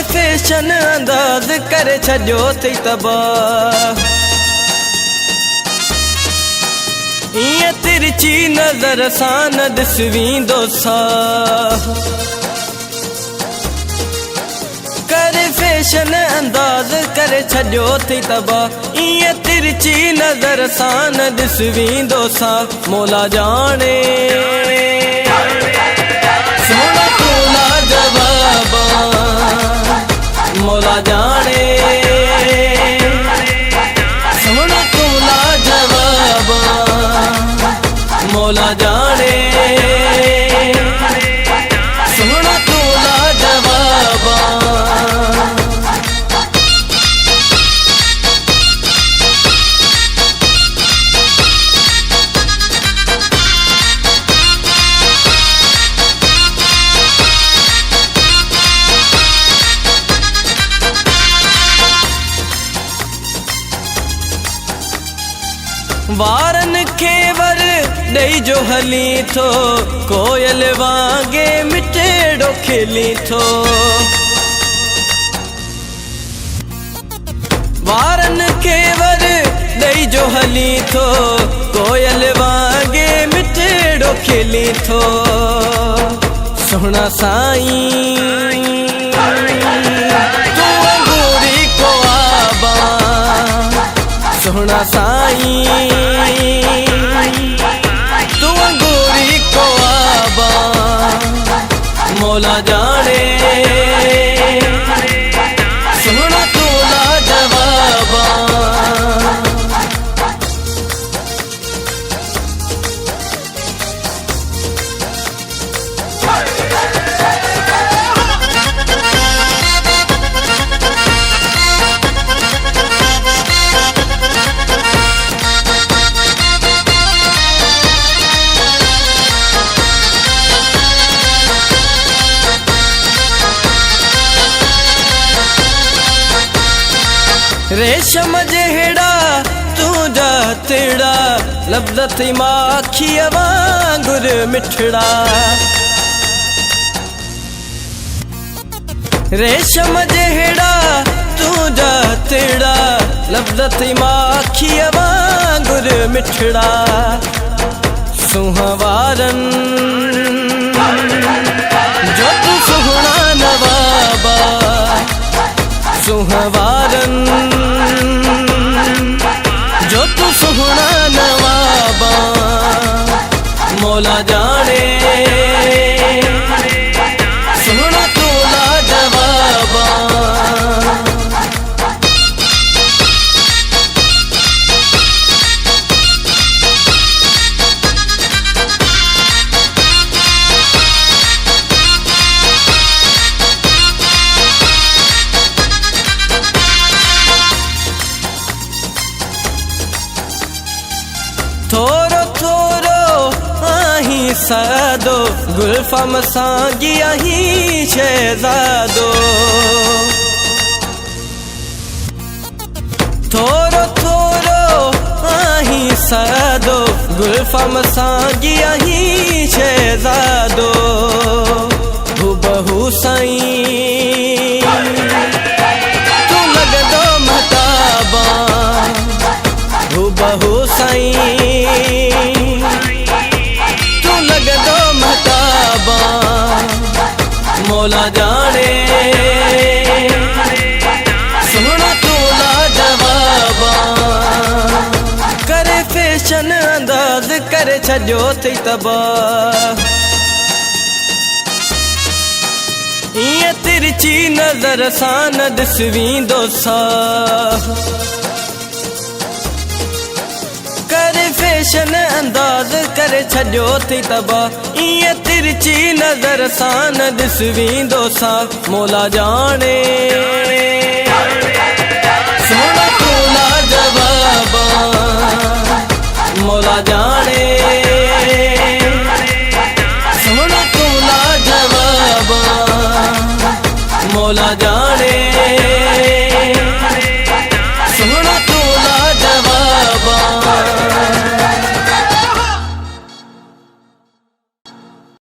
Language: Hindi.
फैशन अंदाज करे छो थी तबाह। इं तिरछी नजर सां न ॾिसवींदो साह। करे फैशन अंदाज करे छो थी तबाह। इं तिरछी नजर सां न ॾिसवींदो साह। मौला जाने सोना तू लाजवाब। मौला जाने सोना तू लाजवाब। मौला जाने सोना तू लाजवाब। वारन खे वर ॾेई जो हली थो। कोयल वांगे मिठेड़ो खिली थो। वारन खे वर ॾेई जो हली थो। कोयल वांगे मिठेड़ो खिली थो। सोहणा साईं तू अंगूरी को आबा। सोहणा साईं तू अंगूरी को आबा। मौला जाने सोहणा तू लाजवाब। रेशम जहिड़ा तू जा तिड़ा लब्ज़ थी माखीअ वांगुर मिठड़ा। रेशम जहिड़ा तू जा तिड़ा लब्ज़ थी माखीअ वांगुर मिठड़ा। सुहवारन जो तू सुहणा नवाबा। सुहवारन जो तू सुहणा नवाबा। मौला जाने सोहणा तू लाजवाब। थोरो थोरो आहीं सादो गुल्फम सांगी आहीं शहजादो। थोरो थोरो आहीं सादो गुल्फम सांगी आहीं शहजादो। हुबहू साईं तू लगदो महताबा। हुबहू साईं तू लगदो महताबा। मौला जाने सोहणा तू लाजवाब। करे फैशन अंदाज करे छो थी तबाह। इं तिरछी नजर सां न ॾिसवींदो साह। करे फैशन अंदाज करे छो थी तबाह। इं तिरछी नजर सां न ॾिसवींदो साह। मौला जाने सोहणा तू लाजवाब। मौला जाने सोहणा तू लाजवाब। मौला जाने